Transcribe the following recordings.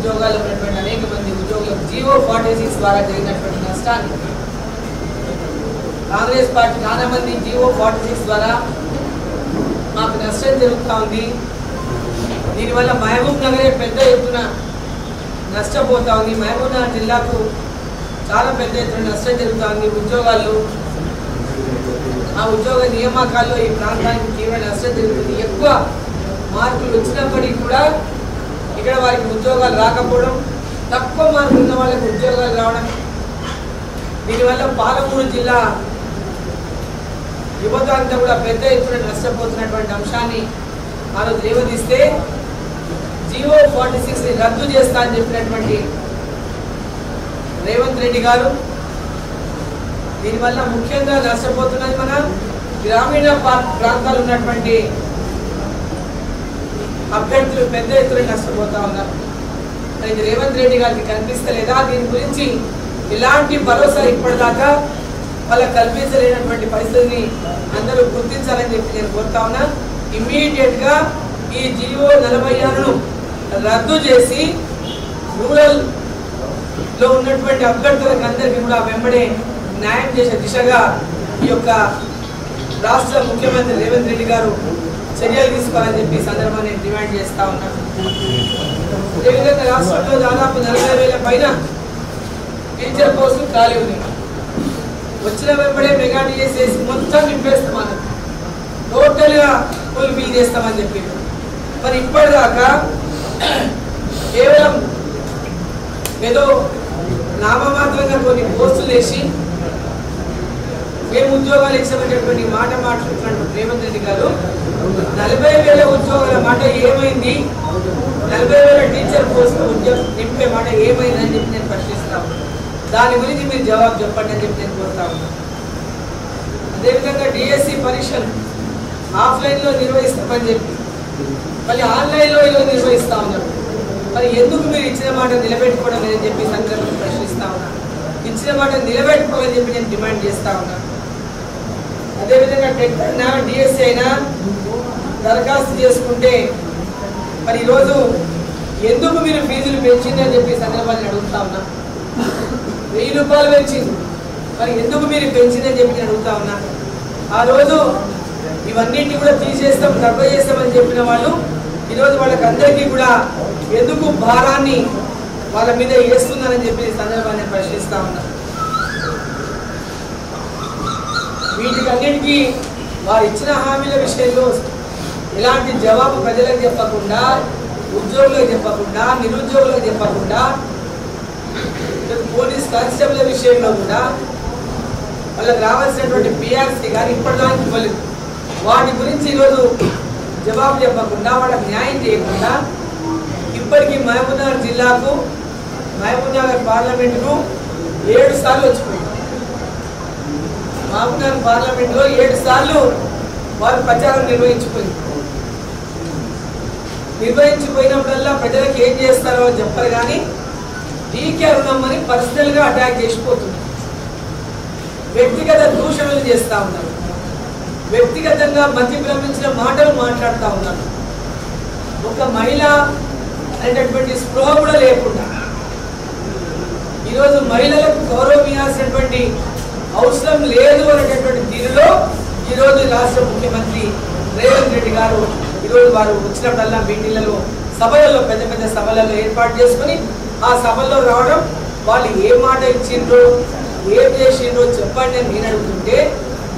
ఉద్యోగాల్లో ఉన్నటువంటి అనేక మంది ఉద్యోగులకు జీవో 46 ద్వారా జరిగినటువంటి నష్టాన్ని కాంగ్రెస్ పార్టీ చాలా మంది జీవో 46 ద్వారా మాకు నష్టం జరుగుతూ ఉంది, దీనివల్ల మహబూబ్ నగరే పెద్ద ఎత్తున నష్టపోతా ఉంది, మహబూబ్ నగర్ జిల్లాకు చాలా పెద్ద ఎత్తున నష్టం జరుగుతూ ఉంది, ఉద్యోగాల్లో ఆ ఉద్యోగ నియామకాల్లో ఈ ప్రాంతానికి తీవ్ర నష్టం జరుగుతుంది, ఎక్కువ మార్కులు వచ్చినప్పటికీ కూడా ఇక్కడ వారికి ఉద్యోగాలు రాకపోవడం, తక్కువ మార్కులు ఉన్న వాళ్ళకి ఉద్యోగాలు రావడం, దీనివల్ల పాలమూరు జిల్లా యువత అంతా కూడా పెద్ద ఎత్తున నష్టపోతున్నటువంటి అంశాన్ని ఆ రోజు లేవదీస్తే జీవో 46ని రద్దు చేస్తా అని చెప్పినటువంటి రేవంత్ రెడ్డి గారు దీనివల్ల ముఖ్యంగా నష్టపోతున్నది మన గ్రామీణ ప్రాంతాలు ఉన్నటువంటి అభ్యర్థులు పెద్ద ఎత్తున నష్టపోతా ఉన్నారు. ఇది రేవంత్ రెడ్డి గారికి కనిపిస్తలేదా? దీని గురించి ఇలాంటి భరోసా ఇప్పటిదాకా వాళ్ళకి కల్పించలేనటువంటి పరిస్థితిని అందరూ గుర్తించాలని చెప్పి నేను కోరుతా ఉన్నా. ఇమ్మీడియట్ గా ఈ జీవో 46ను రద్దు చేసి రూరల్ లో ఉన్నటువంటి అభ్యర్థులకు అందరికీ కూడా వెంబడే న్యాయం చేసే దిశగా ఈ యొక్క రాష్ట్ర ముఖ్యమంత్రి రేవంత్ రెడ్డి గారు చర్యలు తీసుకోవాలని చెప్పి సందర్భాన్ని డిమాండ్ చేస్తా ఉన్నాను. అదేవిధంగా రాష్ట్రంలో దాదాపు 40,000 పైన టీచర్ పోస్టులు ఖాళీ ఉన్నాయి. వచ్చిన వెంబడే మెగా డిఎస్ చేసి మొత్తం నింపేస్తామని టోటల్ గా ఫుల్ బిల్ చేస్తామని చెప్పి మరి ఇప్పటిదాకా కేవలం ఏదో నామమాత్రంగా కొన్ని పోస్టులు వేసి మేము ఉద్యోగాలు ఇచ్చామనేటువంటి మాట మాట్లాడుతున్నటువంటి రేవంత్ రెడ్డి గారు 40,000 ఉద్యోగాల మాట ఏమైంది, 40,000 టీచర్ పోస్టులు ఉద్యోగం నింపే మాట ఏమైంది అని చెప్పి నేను ప్రశ్నిస్తాను. దాని గురించి మీరు జవాబు చెప్పండి అని చెప్పి నేను కోరుతా ఉన్నాను. అదేవిధంగా డిఎస్సి పరీక్షలు ఆఫ్లైన్లో నిర్వహిస్తామని చెప్పి మళ్ళీ ఆన్లైన్లో ఈరోజు నిర్వహిస్తూ ఉన్నారు. మరి ఎందుకు మీరు ఇచ్చిన మాట నిలబెట్టుకోవడం లేదని చెప్పి సందర్భంగా ప్రశ్నిస్తా ఉన్నాను. ఇచ్చిన మాట నిలబెట్టుకోవాలని చెప్పి నేను డిమాండ్ చేస్తా ఉన్నాను. అదేవిధంగా టెట్ అయినా డిఎస్సి అయినా దరఖాస్తు చేసుకుంటే మరి ఈరోజు ఎందుకు మీరు ఫీజులు పెంచింది అని చెప్పి సందర్భాన్ని అడుగుతా ఉన్నా. 1000 రూపాయలు పెంచింది, మరి ఎందుకు మీరు పెంచిందని చెప్పి నేను అడుగుతా ఉన్నా. ఆ రోజు ఇవన్నింటినీ కూడా తీసేస్తాం, తక్కువ చేస్తామని చెప్పిన వాళ్ళు ఈరోజు వాళ్ళకి అందరికీ కూడా ఎందుకు భారాన్ని వాళ్ళ మీద వేస్తున్నారని చెప్పి సందర్భాన్ని ప్రశ్నిస్తా ఉన్నా. వీటికి అన్నిటికీ వారు ఇచ్చిన హామీల విషయంలో ఎలాంటి జవాబు ప్రజలకు చెప్పకుండా, ఉద్యోగులకు చెప్పకుండా, నిరుద్యోగులకు చెప్పకుండా, పోలీస్ కానిస్టేబుల్ విషయంలో కూడా వాళ్ళకి రావాల్సినటువంటి పిఆర్సీ కానీ ఇప్పటిదాకా ఇవ్వలేదు. వాటి గురించి ఈరోజు జవాబు చెప్పకుండా, వాళ్ళకి న్యాయం చేయకుండా ఇప్పటికీ మహబూబ్ నగర్ జిల్లాకు, మహబూబ్ నగర్ పార్లమెంటుకు 7 సార్లు వచ్చిపోయింది. మహబూబ్ నగర్ పార్లమెంట్లో 7 సార్లు వారు ప్రచారం నిర్వహించిపోయినప్పుడల్లా ప్రజలకు ఏం చేస్తారో చెప్పరు కానీ డీకే అరుణమ్మని పర్సనల్గా అటాక్ చేసిపోతున్నారు. వ్యక్తిగత దూషణలు చేస్తూ ఉన్నారు, వ్యక్తిగతంగా మతి భ్రమించిన మాటలు మాట్లాడుతూ ఉన్నారు. ఒక మహిళ అనేటటువంటి స్పృహ కూడా లేకుండా ఈరోజు మహిళలకు గౌరవం ఇవ్వాల్సినటువంటి అవసరం లేదు అనేటటువంటి తీరులో ఈరోజు రాష్ట్ర ముఖ్యమంత్రి రేవంత్ రెడ్డి గారు ఈరోజు వారు వచ్చినప్పుడల్లా మీటింగ్లలో, సభలలో, పెద్ద పెద్ద సభలలో ఏర్పాటు చేసుకుని ఆ సభల్లో రావడం, వాళ్ళు ఏ మాట ఇచ్చిండ్రో, ఏం చేసిండ్రో చెప్పండి అని నేను అడుగుతుంటే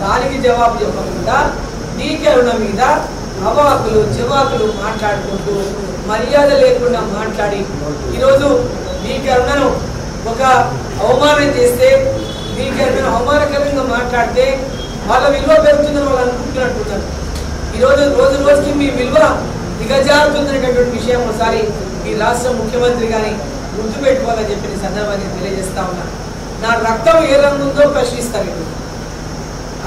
దానికి జవాబు చెప్పకుండా డీకే అరుణ మీద అవాకులు చెవాకులు మాట్లాడుకుంటూ మర్యాద లేకుండా మాట్లాడి ఈరోజు డీకే అరుణను ఒక అవమానం చేస్తే, డీకే అరుణను అవమానకరంగా మాట్లాడితే వాళ్ళ విలువ పెరుగుతుందని వాళ్ళు అనుకుంటున్నట్టున్నారు. ఈరోజు రోజు రోజుకి మీ విలువ దిగజారుతుందనేటటువంటి విషయం ఒకసారి ఈ రాష్ట్ర ముఖ్యమంత్రి గారి గుర్తుపెట్టుకోవాలని చెప్పిన సందర్భాన్ని తెలియజేస్తా ఉన్నా. నా రక్తం ఏ రంగు ఉందో ప్రశ్నిస్తారు.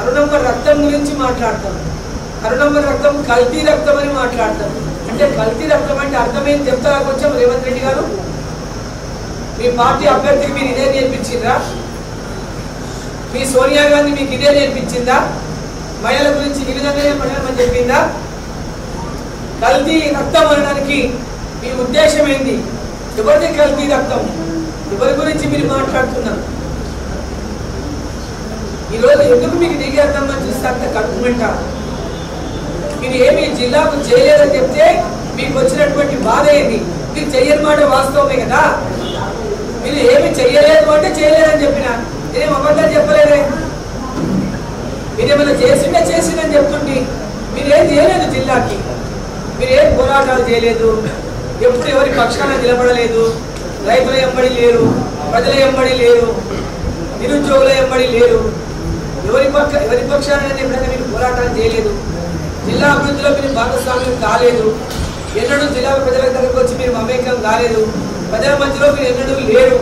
అరుణమ్మ రక్తం గురించి మాట్లాడతారు. అరుణమ్మ రక్తం కల్తీ రక్తం అని మాట్లాడతారు. అంటే కల్తీ రక్తం అంటే అర్థమేం చెప్తారా కొంచెం రేవంత్ రెడ్డి గారు? మీ పార్టీ అభ్యర్థికి మీరు ఇదే నేర్పించిందా? మీ సోనియా గాంధీ మీకు ఇదే నేర్పించిందా? మహిళల గురించి ఈ విధంగానే పడమని చెప్పిందా? కల్తీ రక్తం అనడానికి మీ ఉద్దేశం ఏంది? ఎవరిది కల్తీ రక్తం? ఎవరి గురించి మీరు మాట్లాడుతున్నారు? ఈరోజు ఎందుకు మీకు దిగేద్దామని చూస్తే అంత కడుపుమంట? మీరు ఏమి జిల్లాకు చేయలేదని చెప్తే మీకు వచ్చినటువంటి బాధ ఏంది? మీరు చెయ్యని మాట వాస్తవమే కదా. మీరు ఏమి చెయ్యలేదు అంటే చేయలేదని చెప్పిన, నేనేం అబద్ధాలు చెప్పలేదే. మీరేమైనా చేసిందని చెప్తుంటే మీరేం చేయలేదు జిల్లాకి. మీరేం పోరాటాలు చేయలేదు, ఎప్పుడు ఎవరి పక్షాన నిలబడలేదు, రైతుల ఎంబడి లేరు, ప్రజల ఎంబడి లేరు, నిరుద్యోగుల ఎంబడి లేరు, ఎవరి పక్షాన ఎప్పుడైనా మీరు పోరాటాలు చేయలేదు. జిల్లా అభివృద్ధిలో మీరు భాగస్వామ్యం కాలేదు. ఎన్నడూ జిల్లా ప్రజల దగ్గరకు వచ్చి మీరు మమేకం కాలేదు. ప్రజల మధ్యలో మీరు ఎన్నడూ లేరు.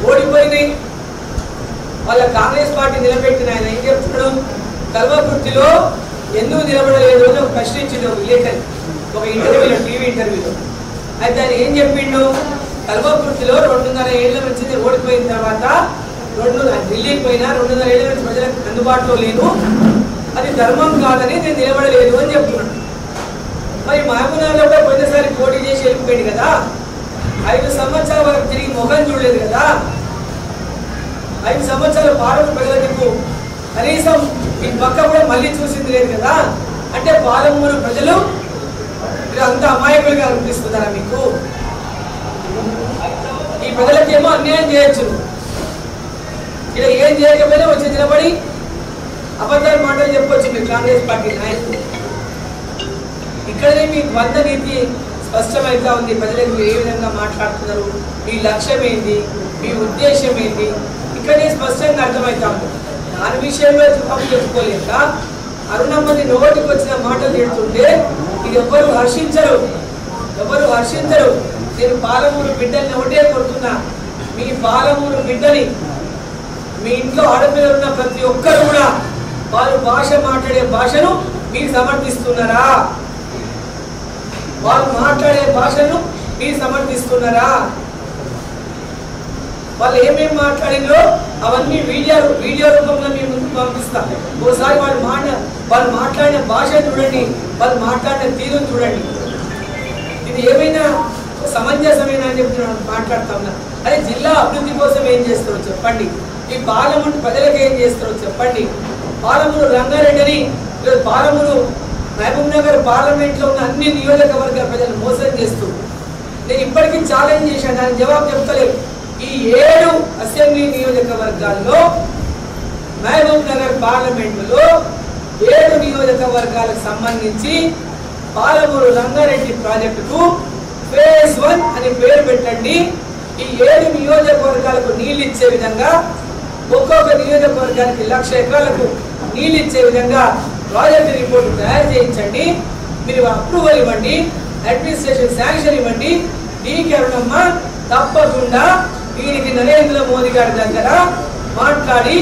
ఓడిపోయినాయి వాళ్ళ కాంగ్రెస్ పార్టీ నిలబెట్టిన ఆయన ఏం చెప్తున్నాడు? కల్వకుర్తిలో ఎందుకు నిలబడలేదు అని ఒక ప్రశ్నించింది ఒక విలేకరి ఒక ఇంటర్వ్యూలో, టీవీ ఇంటర్వ్యూలో. అయితే ఆయన ఏం చెప్పిండు? కల్వకుర్తిలో 2.5 ఏళ్ల నుంచి ఓడిపోయిన తర్వాత ఢిల్లీకి పోయినా 2.5 ఏళ్ల నుంచి ప్రజలకు అందుబాటులో లేను, అది ధర్మం కాదని నేను నిలబడలేదు అని చెప్తున్నాడు. మరి మహబూబ్నగర్లో కూడా పోయినసారి పోటీ చేసి వెళ్ళిపోయింది కదా. 5 సంవత్సరాల వరకు తిరిగి ముఖం చూడలేదు కదా. 5 సంవత్సరాల పాలన ప్రజలకు కనీసం ఈ పక్క కూడా మళ్ళీ చూసింది లేదు కదా. అంటే పాలమూరు ప్రజలు మీరు అంత అమాయకులుగా అనిపిస్తున్నారా మీకు? ఈ ప్రజలకేమో అన్యాయం చేయొచ్చు, ఇక్కడ ఏం చేయకపోయినా వచ్చి నిలబడి అబద్ధాలు మాటలు చెప్పొచ్చు మీరు కాంగ్రెస్ పార్టీ నాయకులు. ఇక్కడనే మీ ద్వంద్వ నీతి స్పష్టమైతా ఉంది. ప్రజలకు మీరు ఏ విధంగా మాట్లాడుతున్నారు, మీ లక్ష్యం ఏంటి, మీ ఉద్దేశం ఏంటి, ఇక్కడే స్పష్టంగా అర్థమవుతా ఉంది. దాని విషయంలో జవాబు చెప్పుకోలేక అరుణమ్మని నోటికి వచ్చిన మాటలు తిడుతుంటే ఇది ఎవరు హర్షించరు. నేను పాలమూరు బిడ్డల్ని ఒకటే కొడుతున్నా, మీ పాలమూరు బిడ్డని, మీ ఇంట్లో ఆడపిల్లలు ఉన్న ప్రతి ఒక్కరు కూడా వాళ్ళు భాష మాట్లాడే భాషను మీరు సమర్థిస్తున్నారా? వాళ్ళు మాట్లాడే భాషను మీరు సమర్థిస్తున్నారా? వాళ్ళు ఏమేమి మాట్లాడినో అవన్నీ వీడియో రూపంలో మీ ముందుకు పంపిస్తాం. ఒకసారి వాళ్ళు మాట్లాడిన భాష చూడండి, వాళ్ళు మాట్లాడిన తీరు చూడండి. ఇది ఏమైనా సమంజసమైన అని చెప్పి మాట్లాడుతా ఉన్నా. అదే జిల్లా అభివృద్ధి కోసం ఏం చేస్తారో చెప్పండి. ఈ పాలమూరు ప్రజలకు ఏం చేస్తారో చెప్పండి. పాలమూరు రంగారెడ్డిని పాలమూరు మహబూబ్ నగర్ పార్లమెంట్లో ఉన్న అన్ని నియోజకవర్గాల ప్రజలు మోసం చేస్తూ నేను ఇప్పటికీ ఛాలెంజ్ చేశాను, దానికి జవాబు చెప్తలేదు. ఈ 7 అసెంబ్లీ నియోజకవర్గాల్లో మహబూబ్ నగర్ పార్లమెంటులో 7 నియోజకవర్గాలకు సంబంధించి పాలమూరు రంగారెడ్డి ప్రాజెక్టుకు ఫేజ్ 1 అని పేరు పెట్టండి. ఈ 7 నియోజకవర్గాలకు నీళ్ళు ఇచ్చే విధంగా ఒక్కొక్క నియోజకవర్గానికి 1,00,000 ఎకరాలకు నీళ్ళు ఇచ్చే విధంగా ప్రాజెక్ట్ రిపోర్ట్ తయారు చేయించండి. మీరు అప్రూవల్ ఇవ్వండి, అడ్మినిస్ట్రేషన్ శాంక్షన్ ఇవ్వండి. దీనికి అరుణమ్మ తప్పకుండా దీనికి నరేంద్ర మోదీ గారి దగ్గర మాట్లాడి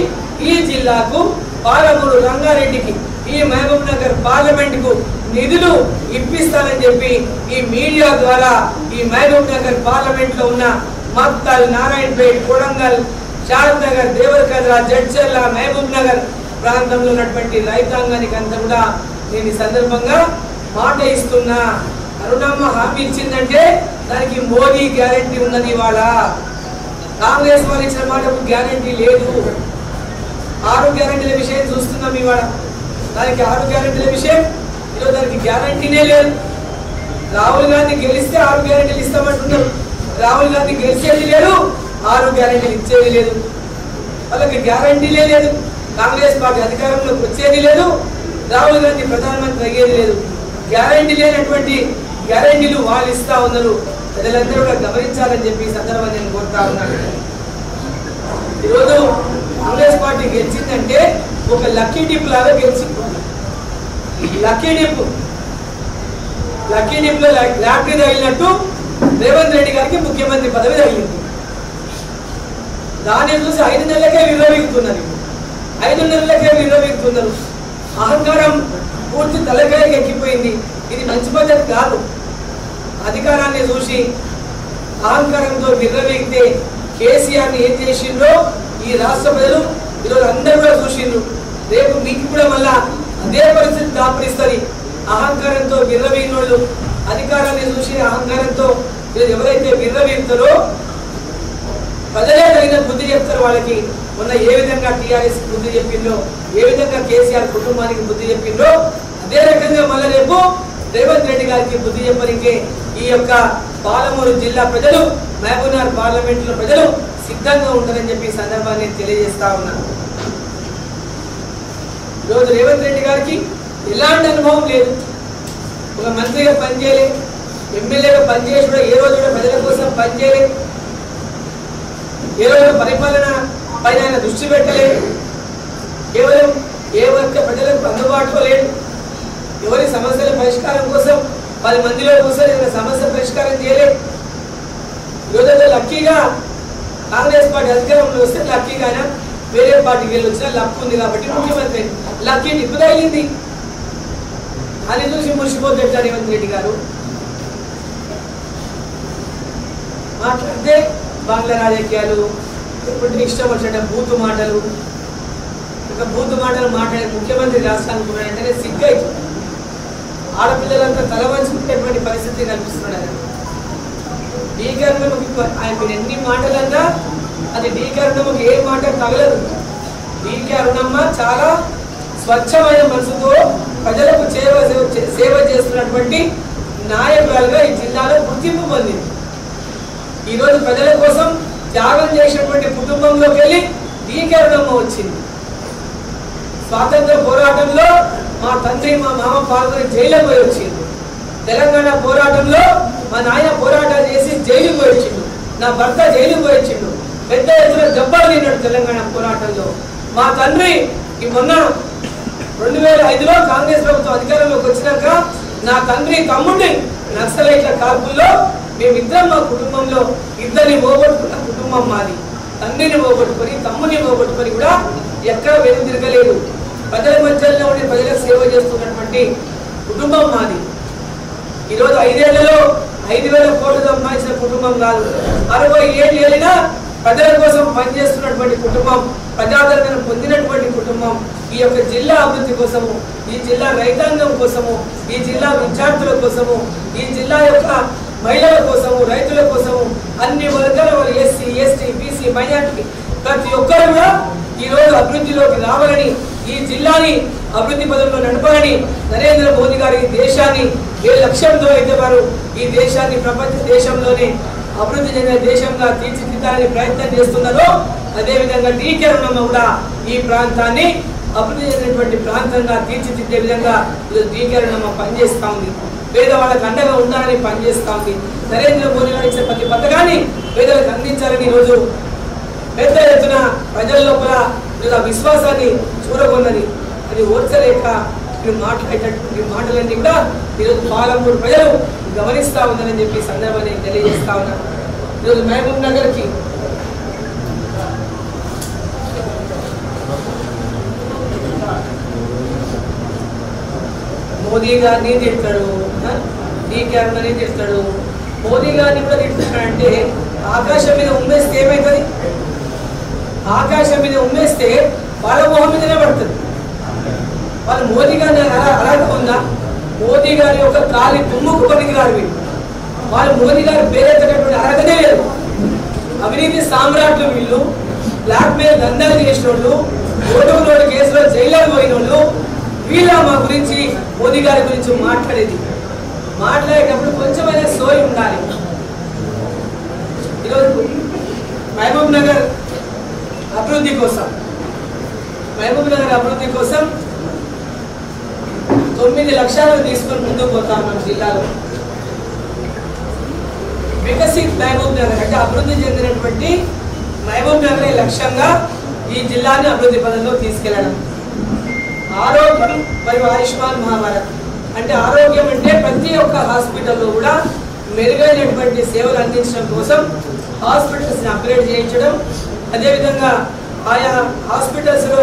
ఈ జిల్లాకు పాలమూరు రంగారెడ్డికి ఈ మహబూబ్ నగర్ పార్లమెంట్ కు నిధులు ఇప్పిస్తానని చెప్పి ఈ మీడియా ద్వారా ఈ మహబూబ్ నగర్ పార్లమెంట్ లో ఉన్న మక్తల్, నారాయణపేట్, కొడంగల్, శారద్ నగర్, దేవరకద్ర, జడ్చర్ల, మహబూబ్ నగర్ ప్రాంతంలో ఉన్నటువంటి రైతాంగానికి అంతా కూడా నేను ఈ సందర్భంగా మాట ఇస్తున్నా. అరుణమ్మ హామీ ఇచ్చిందంటే దానికి మోదీ గ్యారంటీ ఉన్నది. ఇవాళ కాంగ్రెస్ వాళ్ళు ఇచ్చిన మాటకు గ్యారంటీ లేదు. 6 గ్యారంటీల విషయం చూస్తున్నాం ఇవాళ. దానికి 6 గ్యారంటీల విషయం ఈరోజు దానికి గ్యారంటీనే లేదు. రాహుల్ గాంధీ గెలిస్తే 6 గ్యారంటీలు ఇస్తామంటున్నారు. రాహుల్ గాంధీ గెలిచేది లేదు, 6 గ్యారంటీలు ఇచ్చేది లేదు. వాళ్ళకి గ్యారంటీలే లేదు. కాంగ్రెస్ పార్టీ అధికారంలోకి వచ్చేది లేదు, రాహుల్ గాంధీ ప్రధానమంత్రి అయ్యేది లేదు. గ్యారంటీ లేనటువంటి గ్యారంటీలు వాళ్ళు ఇస్తా ఉన్నారు. ప్రజలందరూ కూడా గమనించాలని చెప్పి ఈ సందర్భంగా నేను కోరుతా ఉన్నాను. ఈరోజు కాంగ్రెస్ పార్టీ గెలిచిందంటే ఒక లక్కీ డిప్ లాగా గెలిచింది. లక్కీ డిప్ లో లాటరీ తగిలినట్టు రేవంత్ రెడ్డి గారికి ముఖ్యమంత్రి పదవి తగిలింది. దాన్ని చూసి 5 నెలలకే విర్రవీగుతున్నారు. 5 నెలలకే విర్రవీగుతున్నారు. అహంకారం పూర్తి తలకాయకి ఎక్కిపోయింది. ఇది మంచి పద్ధతి కాదు. అధికారాన్ని చూసి అహంకారంతో విర్రవీగితే కేసీఆర్ని ఏం చేసిండ్రో ఈ రాష్ట్ర ప్రజలు ఈరోజు అందరూ కూడా చూసిండ్రు. రేపు మీకు కూడా మళ్ళా అదే పరిస్థితి దాపరిస్తుంది. అహంకారంతో విర్రవీగినోళ్ళు, అధికారాన్ని చూసి అహంకారంతో ఎవరైతే విర్రవీగుతారో ప్రజలే తగిన బుద్ధి చెప్తారు వాళ్ళకి. మొన్న ఏ విధంగా టీఆర్ఎస్ బుద్ధి చెప్పిందో, ఏ విధంగా కేసీఆర్ కుటుంబానికి బుద్ధి చెప్పిందో, అదే రకంగా మళ్ళీ రేపు రేవంత్ రెడ్డి గారికి బుద్ధి చెప్పడానికి ఈ యొక్క పాలమూరు జిల్లా ప్రజలు, మహబూబ్నగర్ పార్లమెంట్లో ప్రజలు సిద్ధంగా ఉంటారని చెప్పి ఈ సందర్భాన్ని తెలియజేస్తా ఉన్నాను. ఈరోజు రేవంత్ రెడ్డి గారికి ఎలాంటి అనుభవం లేదు. ఒక మంత్రిగా పనిచేయలే, ఎమ్మెల్యేగా పనిచేసి కూడా ఏ రోజు కూడా ప్రజల కోసం పనిచేయలే, ఏ రోజు పరిపాలన పైన ఆయన దృష్టి పెట్టలేదు, కేవలం ఏ ఒక్క ప్రజలకు అందుబాటులో లేదు, ఎవరి సమస్యల పరిష్కారం కోసం 10 మందిలో కూర్చొని ఏదైనా సమస్య పరిష్కారం చేయలేదు. ఈరోజు లక్కీగా కాంగ్రెస్ పార్టీ అధికారంలో వస్తే లక్కీగా ఆయన వేరే పార్టీకి వెళ్ళి వచ్చిన లక్ ఉంది కాబట్టి ముఖ్యమంత్రి లక్కీ నిప్పు తగిలింది. దాన్ని చూసి మురిసిపోతాడు రేవంత్ రెడ్డి గారు. మాట్లాడితే బంగ్లా రాజకీయాలు, ఎప్పుడు ఇష్టం వచ్చిన బూతు మాటలు, ఒక బూతు మాటలు మాట్లాడే ముఖ్యమంత్రి రాష్ట్రానికి ఉన్నాడంటే సిగ్గైతే ఆడపిల్లలంతా తల వంచుకునేటువంటి పరిస్థితి కల్పిస్తున్నాడు. డీకరణకు ఆయన ఎన్ని మాటలన్నా అది డీకరణకు ఏ మాట తగలదు. డీకే అరుణమ్మ చాలా స్వచ్ఛమైన మనసుతో ప్రజలకు సేవ చేస్తున్నటువంటి నాయకురాలుగా ఈ జిల్లాలో గుర్తింపు పొందింది. ఈరోజు ప్రజల కోసం త్యాగం చేసినటువంటి కుటుంబంలోకి వెళ్ళి డీకే అరుణమ్మ వచ్చింది. స్వాతంత్ర పోరాటంలో మా తండ్రి మా మామ పాల్గొని జైలు పోయి వచ్చింది. తెలంగాణ పోరాటంలో మా నాయన పోరాటాలు చేసి జైలు పోయి వచ్చిండు. నా భర్త జైలు పోయి వచ్చిండు. పెద్ద ఎత్తున దెబ్బలు తిన్నాడు తెలంగాణ పోరాటంలో. మా తండ్రి ఈ మొన్న 2005లో కాంగ్రెస్ ప్రభుత్వం అధికారంలోకి వచ్చినాక నా తండ్రి తమ్ముడిని నక్సలైట్ల కాల్పుల్లో మేమిద్దరం మా కుటుంబంలో ఇద్దరిని పోగొట్టుకున్న కుటుంబం మాది. తండ్రిని పోగొట్టుకొని తమ్ముని పోగొట్టుకొని కూడా ఎక్కడ వెనుక తిరగలేదు. ప్రజల మధ్యలో ఉండి ప్రజలకు సేవ చేస్తున్నటువంటి కుటుంబం మాది. ఈరోజు 5 ఏళ్లలో 5,000 కోట్లు సంపాదించిన కుటుంబం కాదు, 60 ఏళ్ళు ఏళ్ళినా ప్రజల కోసం పనిచేస్తున్నటువంటి కుటుంబం, ప్రజాదరణ పొందినటువంటి కుటుంబం. ఈ యొక్క జిల్లా అభివృద్ధి కోసము, ఈ జిల్లా రైతాంగం కోసము, ఈ జిల్లా విద్యార్థుల కోసము, ఈ జిల్లా యొక్క మహిళల కోసము, రైతుల కోసము, అన్ని వర్గాల వారు ఎస్సీ, ఎస్టీ, బీసీ, మైనార్టీ ప్రతి ఒక్కరు కూడా ఈ రోజు అభివృద్ధిలోకి రావాలని, ఈ జిల్లాని అభివృద్ధి పదంలో నడపాలని నరేంద్ర మోదీ గారు ఈ దేశాన్ని ఏ లక్ష్యంతో అయితే వారు ఈ దేశాన్ని ప్రపంచ దేశంలోనే అభివృద్ధి చెందిన దేశంగా తీర్చిదిద్దాలని ప్రయత్నం చేస్తున్నారో, అదేవిధంగా డీకే అరుణమ్మ కూడా ఈ ప్రాంతాన్ని అభివృద్ధి చెందినటువంటి ప్రాంతంగా తీర్చిదిద్దే విధంగా డీకే అరుణమ్మ పనిచేస్తూ ఉంది. పేదవాళ్ళకు అండగా ఉండాలని పనిచేస్తూ ఉంది. నరేంద్ర మోదీ గారు ఇచ్చే ప్రతి పథకాన్ని పేదలకు అందించాలని ఈరోజు పెద్ద ఎత్తున ప్రజల లోపల విశ్వాసాన్ని చూరగొన్నది. అది ఓర్చలేక మీరు మాట్లాడేటటువంటి మాటలన్నీ కూడా ఈరోజు పాలమూరు ప్రజలు గమనిస్తూ ఉందని చెప్పి సందర్భాన్ని తెలియజేస్తా ఉన్నారు. ఈరోజు మహబూబ్ నగర్కి మోదీ గారిని తిడతాడు, డీకే అరుణని తిడతాడు, మోదీ గారిని కూడా తిడుతున్నాడంటే ఆకాశం మీద ఉమ్మేస్తే ఏమవుతుంది? ఆకాశం మీద ఉమ్మేస్తే వాళ్ళ మొహం మీదనే పడుతుంది. వాళ్ళు మోదీ గారిని అలాగే ఉందా? మోదీ గారి యొక్క కాలి దుమ్ముకు పనికిరారు వీళ్ళు. వాళ్ళు మోదీ గారు పేరెత్తేటటువంటి అర్హతనే లేదు. అవినీతి సామ్రాట్లు వీళ్ళు, బ్లాక్ మెయిల్ దందాలు చేసిన వాళ్ళు, ఓటుకు కేసులో జైల్లో పోయిన వాళ్ళు, వీళ్ళ మా గురించి మోదీ గారి గురించి మాట్లాడేది. మాట్లాడేటప్పుడు కొంచెమైనా సోయి ఉండాలి. ఈరోజు మహబూబ్ నగర్ అభివృద్ధి కోసం 9 లక్షలు తీసుకొని ముందుకు పోతాం. మన జిల్లాలో వికసిత్ మహబూబ్ నగర్ అంటే అభివృద్ధి చెందినటువంటి మహబూబ్ నగర్ లక్ష్యంగా ఈ జిల్లాని అభివృద్ధి పదంలో తీసుకెళ్లడం. ఆరోగ్యం మరియు ఆయుష్మాన్ మహాభారత్ అంటే ఆరోగ్యం అంటే ప్రతి ఒక్క హాస్పిటల్లో కూడా మెరుగైనటువంటి సేవలు అందించడం కోసం హాస్పిటల్స్ని అప్గ్రేడ్ చేయించడం, అదేవిధంగా ఆయా హాస్పిటల్స్లో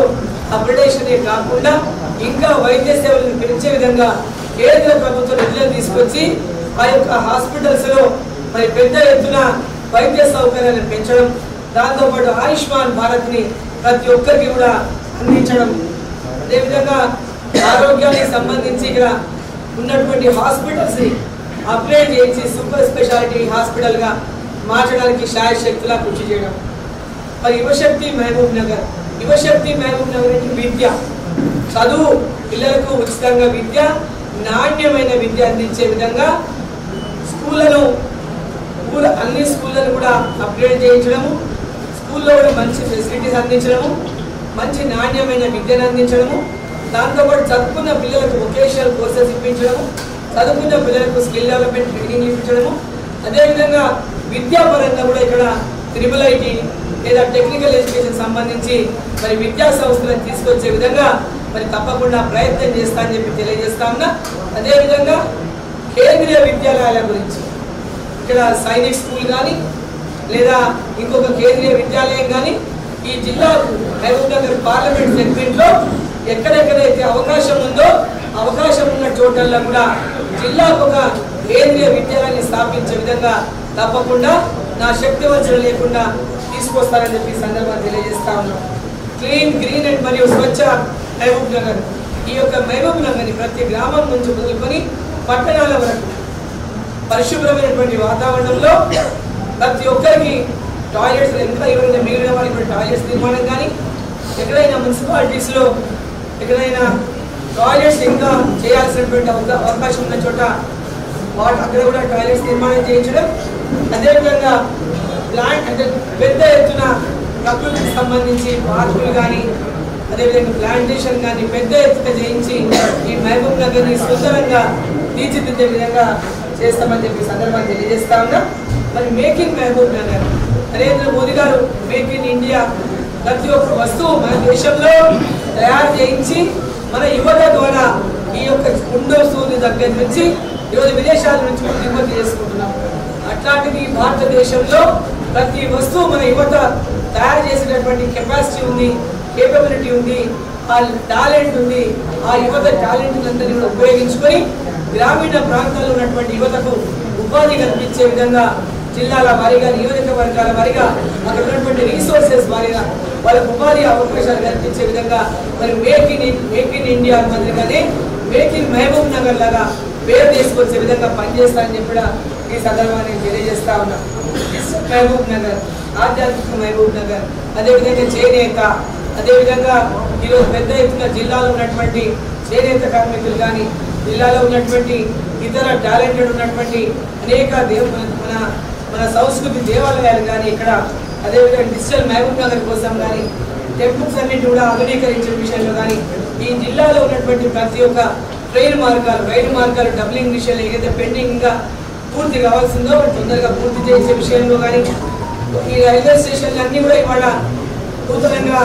అప్గ్రేడేషనే కాకుండా ఇంకా వైద్య సేవలను పెంచే విధంగా కేంద్ర ప్రభుత్వం నిధులను తీసుకొచ్చి ఆ యొక్క హాస్పిటల్స్లో మరి పెద్ద ఎత్తున వైద్య సౌకర్యాలను పెంచడం, దాంతోపాటు ఆయుష్మాన్ భారత్ని ప్రతి ఒక్కరికి కూడా అందించడం, అదేవిధంగా ఆరోగ్యానికి సంబంధించి ఇక్కడ ఉన్నటువంటి హాస్పిటల్స్ని అప్గ్రేడ్ చేసి సూపర్ స్పెషాలిటీ హాస్పిటల్గా మార్చడానికి శాయశక్తులా కృషి చేయడం. మరి యువశక్తి మహబూబ్ నగర్ అంటే విద్య, చదువు, పిల్లలకు ఉచితంగా విద్య, నాణ్యమైన విద్య అందించే విధంగా అన్ని స్కూళ్ళను కూడా అప్గ్రేడ్ చేయించడము, స్కూల్లో కూడా మంచి ఫెసిలిటీస్ అందించడము, మంచి నాణ్యమైన విద్యను అందించడము, దాంతోపాటు చదువుకున్న పిల్లలకు వొకేషనల్ కోర్సెస్ ఇప్పించడము, చదువుకున్న పిల్లలకు స్కిల్ డెవలప్మెంట్ ట్రైనింగ్ ఇప్పించడము, అదేవిధంగా విద్యాపరంగా కూడా ఇక్కడ IIIT లేదా టెక్నికల్ ఎడ్యుకేషన్ సంబంధించి మరి విద్యా సంస్థలను తీసుకొచ్చే విధంగా మరి తప్పకుండా ప్రయత్నం చేస్తా అని చెప్పి తెలియజేస్తా ఉన్నా. అదేవిధంగా కేంద్రీయ విద్యాలయాల గురించి ఇక్కడ సైనిక్ స్కూల్ కానీ లేదా ఇంకొక కేంద్రీయ విద్యాలయం కానీ ఈ జిల్లా మహబూబ్ నగర్ పార్లమెంట్ సెగ్మెంట్లో ఎక్కడెక్కడైతే అవకాశం ఉందో అవకాశం ఉన్న చోటల్లో కూడా జిల్లాకు ఒక కేంద్రీయ విద్యాలయాన్ని స్థాపించే విధంగా తప్పకుండా నా శక్తి వంచన లేకుండా తీసుకొస్తారని చెప్పి సందర్భంగా తెలియజేస్తా ఉన్నాం. క్లీన్, గ్రీన్ అండ్ మరియు స్వచ్ఛ మహబూబ్ నగర్, ఈ యొక్క మహబూబ్ నగర్ని ప్రతి గ్రామం నుంచి మొదలుకొని పట్టణాల వరకు పరిశుభ్రమైనటువంటి వాతావరణంలో ప్రతి ఒక్కరికి టాయిలెట్స్, ఇంకా ఎవరైనా మిగిలిన వారికి టాయిలెట్స్ నిర్మాణం కానీ, ఎక్కడైనా మున్సిపాలిటీస్లో ఎక్కడైనా టాయిలెట్స్ ఇంకా చేయాల్సినటువంటి అవకాశం ఉన్న చోట అక్కడ కూడా టాయిలెట్స్ నిర్మాణం చేయించడం. అదేవిధంగా ప్లాంట్ అంటే పెద్ద ఎత్తున ప్రకృతికి సంబంధించి పార్కులు కానీ అదేవిధంగా ప్లాంటేషన్ కానీ పెద్ద ఎత్తున చేయించి ఈ మహబూబ్ నగర్ని సుందరంగా తీర్చిదిద్దే విధంగా చేస్తామని చెప్పి సందర్భాన్ని తెలియజేస్తా ఉన్నా. మరి మేక్ ఇన్ మహబూబ్ నగర్, నరేంద్ర మోదీ గారు మేక్ ఇన్ ఇండియా, ప్రతి ఒక్క వస్తువు మన దేశంలో తయారు చేయించి మన యువత ద్వారా ఈ యొక్క వస్తువుని దగ్గర నుంచి ఈరోజు విదేశాల నుంచి దిగుమతి చేసుకుంటున్నాం. అట్లాంటిది భారతదేశంలో ప్రతి వస్తువు మన యువత తయారు చేసేటటువంటి కెపాసిటీ ఉంది, కేపబిలిటీ ఉంది, ఆ టాలెంట్ ఉంది. ఆ యువత టాలెంట్ అందరినీ కూడా ఉపయోగించుకొని గ్రామీణ ప్రాంతాల్లో ఉన్నటువంటి యువతకు ఉపాధి కల్పించే విధంగా జిల్లాల వారీగా, నియోజకవర్గాల వారీగా అక్కడ ఉన్నటువంటి రీసోర్సెస్ వారీగా వాళ్ళకు ఉపాధి అవకాశాలు కల్పించే విధంగా మరి మేక్ ఇన్ ఇండియా మాదిరిగానే మేక్ ఇన్ మహబూబ్ నగర్ లాగా పేరు తీసుకొచ్చే విధంగా పనిచేస్తానని చెప్పి ఈ సందర్భాన్ని తెలియజేస్తా ఉన్నా. మహబూబ్ నగర్, ఆధ్యాత్మిక మహబూబ్ నగర్, అదేవిధంగా చేనేత, అదేవిధంగా ఈరోజు పెద్ద ఎత్తున జిల్లాలో ఉన్నటువంటి చేనేత కార్మికులు కానీ, జిల్లాలో ఉన్నటువంటి ఇతర టాలెంటెడ్ ఉన్నటువంటి అనేక మన సంస్కృతి దేవాలయాలు కానీ ఇక్కడ, అదేవిధంగా డిజిటల్ మహబూబ్ నగర్ కోసం కానీ టెంపుల్స్ అన్నింటి కూడా ఆధునీకరించే విషయంలో కానీ ఈ జిల్లాలో ఉన్నటువంటి ప్రతి ఒక్క రైలు మార్గాలు డబ్లింగ్ విషయంలో ఏదైతే పెండింగ్గా పూర్తి కావాల్సిందో తొందరగా పూర్తి చేసే విషయంలో కానీ ఈ రైల్వే స్టేషన్లు అన్నీ కూడా ఇవాళ నూతనంగా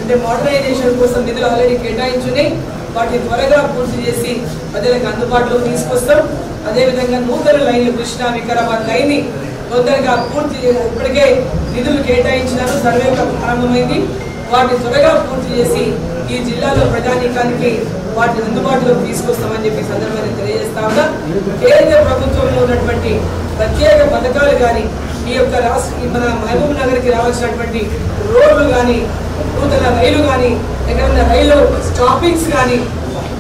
అంటే మోడర్నైజేషన్ కోసం నిధులు ఆల్రెడీ కేటాయించున్నాయి. వాటిని త్వరగా పూర్తి చేసి ప్రజలకు అందుబాటులో తీసుకొస్తాం. అదేవిధంగా నూతన లైన్లు కృష్ణా వికారాబాద్ లైన్ని తొందరగా పూర్తి ఇప్పటికే నిధులు కేటాయించినారు, సర్వే ప్రారంభమైంది. వాటిని త్వరగా పూర్తి చేసి ఈ జిల్లాలో ప్రజానీకానికి వాటిని అందుబాటులోకి తీసుకొస్తామని చెప్పి సందర్భంగా తెలియజేస్తా ఉన్నా. కేంద్ర ప్రభుత్వంలో ఉన్నటువంటి ప్రత్యేక పథకాలు కానీ ఈ యొక్క మన మహబూబ్ నగర్కి రావాల్సినటువంటి రోడ్లు కానీ, నూతన రైలు కానీ, ఎక్కడైనా రైలు స్టాపింగ్స్ కానీ,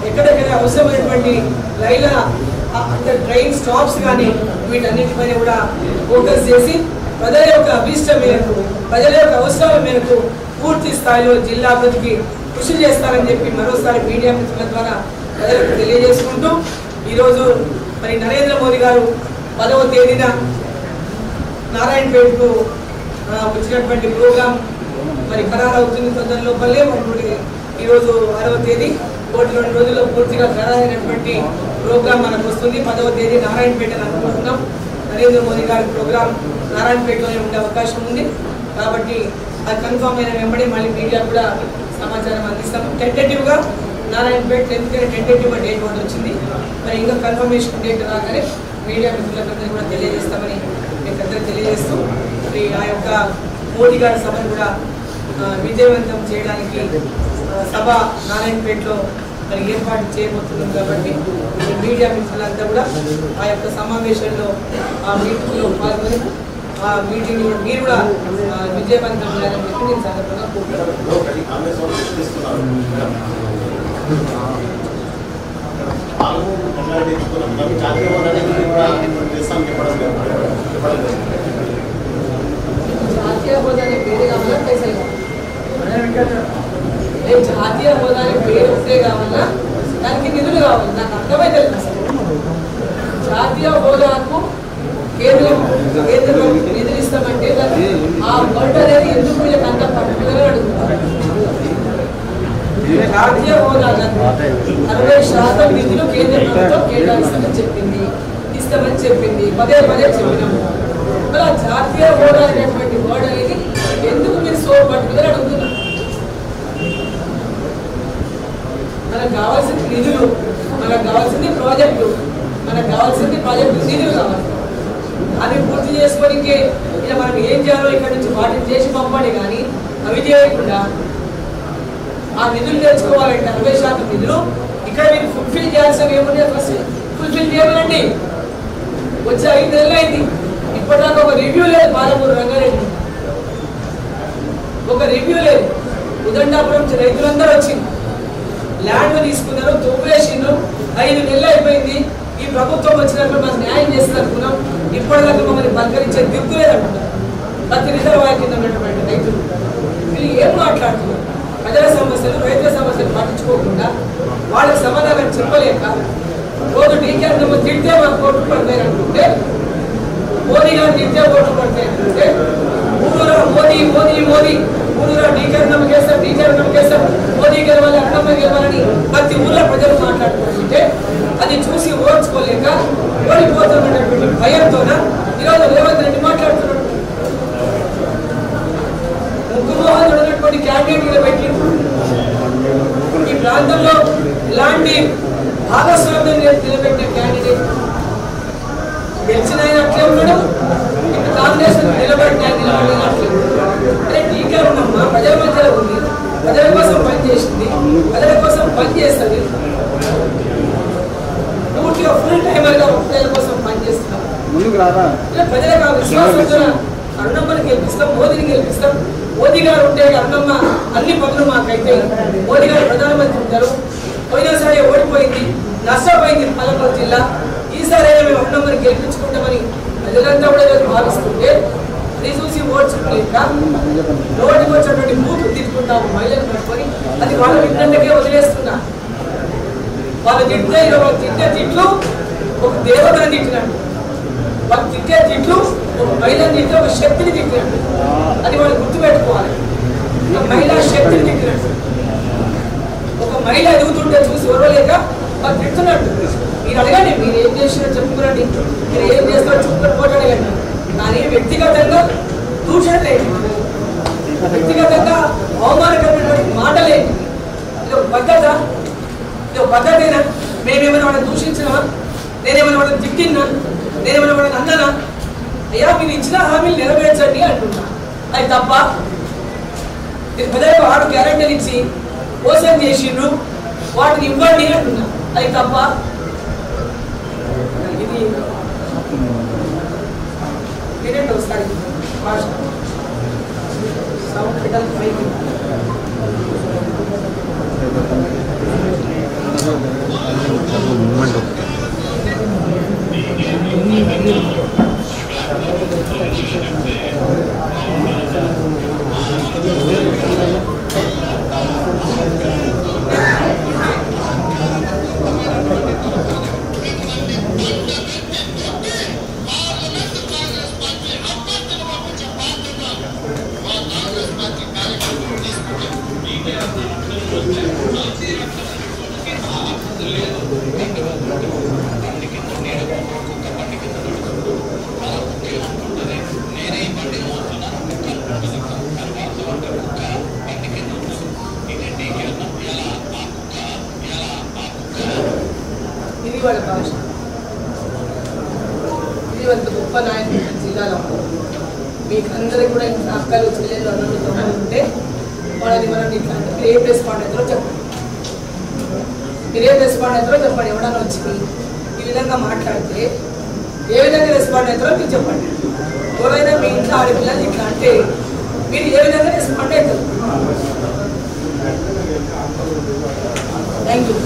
ఎక్కడెక్కడ అవసరమైనటువంటి రైళ్ళ అంటే ట్రైన్ స్టాప్స్ కానీ వీటన్నిటిపైన కూడా ఫోకస్ చేసి ప్రజల యొక్క అభిష్టం మేరకు, ప్రజల యొక్క అవసరాల మేరకు పూర్తి స్థాయిలో జిల్లా అభివృద్ధికి కృషి చేస్తారని చెప్పి మరోసారి మీడియా మిత్రుల ద్వారా ప్రజలకు తెలియజేసుకుంటూ ఈరోజు మరి నరేంద్ర మోదీ గారు 10వ తేదీన నారాయణపేటకు వచ్చినటువంటి ప్రోగ్రాం మరి ఖరారు అవుతుంది తొందర లోపలే. మరి ఈరోజు 6వ తేదీ 1-2 రోజుల్లో పూర్తిగా ఖరారైనటువంటి ప్రోగ్రాం మనకు వస్తుంది. 10వ తేదీ నారాయణపేట అనుకుంటున్నాం. నరేంద్ర మోదీ గారి ప్రోగ్రాం నారాయణపేటలోనే ఉండే అవకాశం ఉంది. కాబట్టి అది కన్ఫామ్ అయిన వెంబడి మళ్ళీ మీడియా కూడా సమాచారం అందిస్తాము. టెంటేటివ్గా నారాయణపేట 10th టెంటేటివ్గా డేట్ ఒకటి వచ్చింది. మరి ఇంకా కన్ఫర్మేషన్ డేట్ రాగానే మీడియా మిత్రులందరినీ కూడా తెలియజేస్తామని మీకు అందరూ తెలియజేస్తూ మరి ఆ యొక్క మోదీ గారి సభను కూడా విజయవంతం చేయడానికి సభ నారాయణపేటలో మరి ఏర్పాటు చేయబోతున్నాం. కాబట్టి మీడియా మిత్రులంతా కూడా ఆ యొక్క సమావేశంలో ఆ మీటింగ్లో పాల్గొని ఆ మీటింగ్ మీరు కూడా విజయవంతం చేయాలని చెప్పి నేను సందర్భంగా కోరుకుంటున్నాను. జాతీయ హోదాని పేరు కావాలా పైసలు కావాలా? జాతీయ హోదాని పేరు ఉంటే కావాలా దానికి నిధులు కావాలి. నాకు అర్థమైతే అసలు జాతీయ హోదాకు కేంద్రం నిధులు ఇస్తామంటే ఆ వర్డ్ అనేది ఎందుకు వీళ్ళకి అంత పర్టికులర్గా అడుగుతారు. జాతీయ హోదా 60% నిధులు కేంద్ర ప్రభుత్వం కేటాయిస్తామని చెప్పింది, ఇస్తామని చెప్పింది, పదే పదే చెప్పినాము. మరి ఆ జాతీయ హోదా అనేటువంటి వర్డ్ అనేది ఎందుకు మీరు సో పర్టికులర్ అడుగుతున్నారు? మనకు కావాల్సింది నిధులు, మనకు కావాల్సింది ప్రాజెక్టు, మనకు కావాల్సింది ప్రాజెక్టు నిధులు కావాలి. అది పూర్తి చేసుకోవడానికి ఇలా మనం ఏం చేయాలో ఇక్కడ నుంచి వాటిని చేసి పంపండి. కానీ అవి చేయకుండా ఆ నిధులు తెచ్చుకోవాలంటే 60% నిధులు ఇక్కడ మీరు ఫుల్ఫిల్ చేయాల్సినవి ఏమున్నాయి? ఫస్ట్ ఫుల్ఫిల్ చేయాలండి. వచ్చే 5 నెలలు అయింది, ఇప్పటిదాకా ఒక రివ్యూ లేదు. పాలమూరు రంగారెడ్డి ఒక రివ్యూ లేదు. ఉదండాపురం రైతులందరూ వచ్చింది, ల్యాండ్ తీసుకున్నారు, తోపేసిండ్రు. 5 నెలలు అయిపోయింది. ఈ ప్రభుత్వం వచ్చినప్పుడు మనం న్యాయం చేస్తుంది అనుకున్నాం. ఇప్పటిదాకా మమ్మల్ని పలకరించే దిక్కు లేదంటున్నారు. ప్రతి రిజర్వాయర్ కింద ఉన్నటువంటి రైతులు వీళ్ళు ఏం మాట్లాడుతున్నారు? ప్రజల సమస్యలు, రైతుల సమస్యలు పట్టించుకోకుండా వాళ్ళకి సమాధానం చెప్పలేక రోజు డీకేంద్రము తిడితే మాకు ఓట్లు పడతాయి అనుకుంటే, మోదీ గారు తిడితే ఓట్లు పడతాయి అనుకుంటే, ఊరూరా మోదీ మోదీ మోదీ, ఊరూరా డీకేంద్రం చేస్తాం, డీకేంద్రం చేస్తాం, మోదీ గెలవాలి, అన్నమ్మ గెలవాలని ప్రతి ఊళ్ళో ప్రజలు మాట్లాడుకుంటుంటే అది చూసి ఓర్చుకోలేక ఓడిపోతున్నటువంటి భయంతోన ఈరోజు రేవంత్ రెడ్డి మాట్లాడుతున్నాడు. ముగ్గుమోహన్ ఉన్నటువంటి క్యాండిడేట్ పెట్టి ఈ ప్రాంతంలో ఇలాంటి భాగస్వామ్యం నిలబెట్టిన క్యాండిడేట్ గెలిచిన ఆయన అట్లే ఉన్నాడు, ఇప్పుడు కాంగ్రెస్ నిలబెట్టిన అట్లే. అదే టీకా ఉన్నమ్మా, ప్రజల మధ్యలో ఉంది, ప్రజల కోసం పనిచేసింది, ప్రజల కోసం పనిచేస్తుంది, పూర్తిగా ఫుల్ టైమర్గా ప్రజల కోసం పనిచేస్తున్నాం. ప్రజలకు ఆ విశ్వాసంతో అరుణమ్మని గెలిపిస్తాం, మోదీని గెలిపిస్తాం. మోదీ గారు ఉంటే అరుణమ్మ అన్ని పనులు మాకైతే. మోదీ గారు ప్రధానమంత్రి ఉంటారు. పోయినసారి ఓడిపోయింది, నష్టపోయింది పాలమూరు జిల్లా. ఈసారి మేము అరుణమ్మని గెలిపించుకుంటామని ప్రజలంతా కూడా భావిస్తుంటే అది చూసి ఓడ్చుకోలేక రోడ్డుకి వచ్చేటువంటి బూతులు తిట్టుకుంటాము మహిళలు పట్టుకొని. అది వాళ్ళ విన్నకే వదిలేస్తున్నా. వాళ్ళు తిట్టే వాళ్ళు తిట్టే తిట్లు ఒక దేవతను తిట్టినట్టు, వాళ్ళు తిట్టే తిట్లు ఒక మహిళను తిట్టే ఒక శక్తిని తిట్టినట్టు. అది వాళ్ళు గుర్తుపెట్టుకోవాలి. ఒక మహిళా శక్తిని తిట్టినట్టు, ఒక మహిళ ఎదుగుతుంటే చూసి ఓర్వలేక వాళ్ళు తిడుతున్నట్టు. మీరు అడగండి, మీరు ఏం చేసినా చెప్పుకురండి, మీరు ఏం చేస్తారో చెప్పుకొని పోటీ అడగండి. కానీ వ్యక్తిగతంగా దూషణలేండి, వ్యక్తిగతంగా అవమానకరమైనటువంటి మాటలేండి. ఇది ఒక పద్ధత, ఇది ఒక పద్ధతేనా? మేమేమైనా వాళ్ళని దూషించినా, నేనేమైనా వాళ్ళని తిట్టినా, నేనేమైనా వాళ్ళని అన్నానా? అయ్యా మీరు ఇచ్చిన హామీలు నెరవేర్చండి అంటున్నా. అది తప్ప? మీరు ప్రజలకు 6 గ్యారెంటీలు ఇచ్చి మోసం చేసిండ్రు, వాటిని ఇవ్వండి అంటున్నా. అది తప్ప? ఇది నేనేంటి వస్తాయి భాష సౌండ్ పెట్టాలి పైకి. ఇది వాళ్ళ భాష. ఇది వాళ్ళ గొప్ప నాయకులు జిల్లాలో. మీకు అందరికీ కూడా అక్కలు చెల్లెలు అన్నలు తమ్ముడు ఉంటే వాళ్ళని మనం ఇట్లా అంటే మీరు ఏ రెస్పాండ్ అవుతారో చెప్పండి. మీరు ఏ రెస్పాండ్ అవుతారో చెప్పండి. ఎవడన్నా వచ్చి ఈ విధంగా మాట్లాడితే ఏ విధంగా రెస్పాండ్ అవుతారో మీరు చెప్పండి. ఎవరైనా మీ ఇంట్లో ఆడపిల్లలు ఇట్లా అంటే మీరు ఏ విధంగా రెస్పాండ్ అవుతారు? Thank you.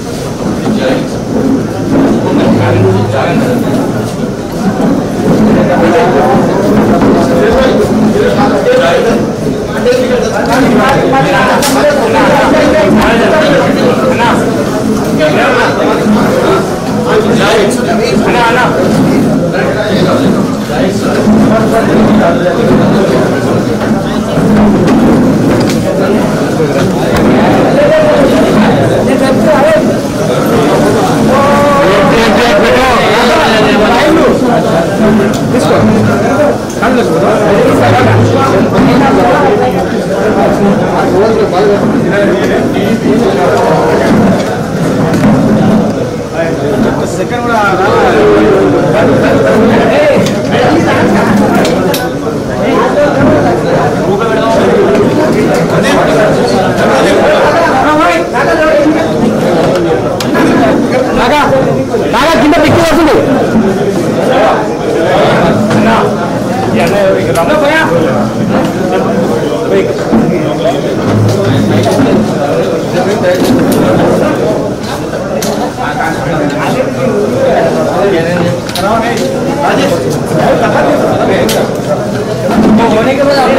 होने के बाद आप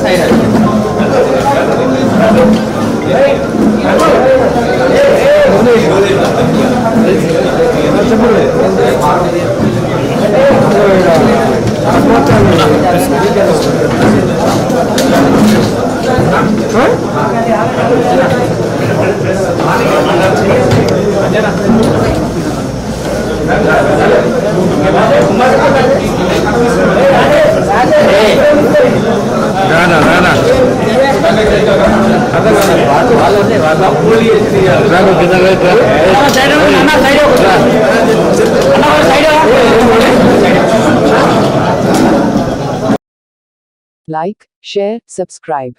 साइड Like, share, subscribe.